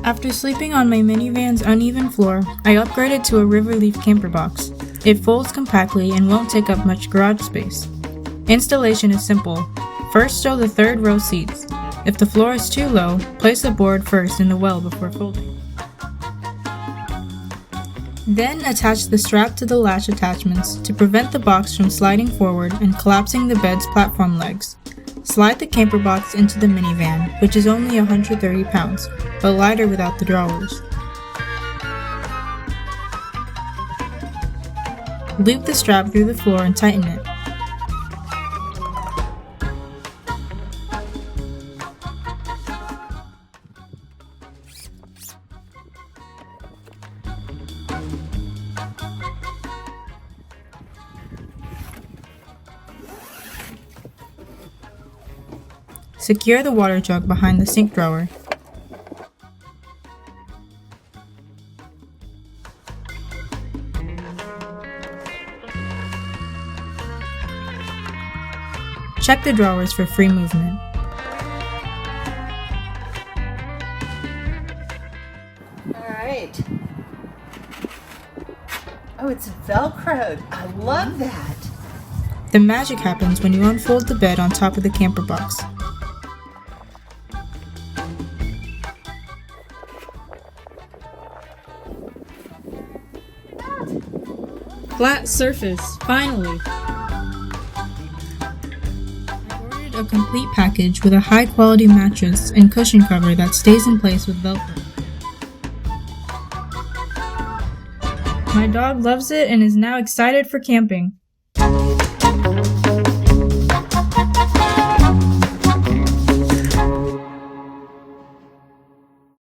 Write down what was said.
After sleeping on my minivan's uneven floor, I upgraded to a RiverLeaf camper box. It folds compactly and won't take up much garage space. Installation is simple. First, stow the third row seats. If the floor is too low, place the board first in the well before folding. Then attach the strap to the latch attachments to prevent the box from sliding forward and collapsing the bed's platform legs. Slide the camper box into the minivan, which is only 130 pounds, but lighter without the drawers. Loop the strap through the floor and tighten it. Secure the water jug behind the sink drawer. Check the drawers for free movement. Alright. Oh, it's Velcroed. I love that. The magic happens when you unfold the bed on top of the camper box. Flat surface, finally! I ordered a complete package with a high-quality mattress and cushion cover that stays in place with Velcro. My dog loves it and is now excited for camping.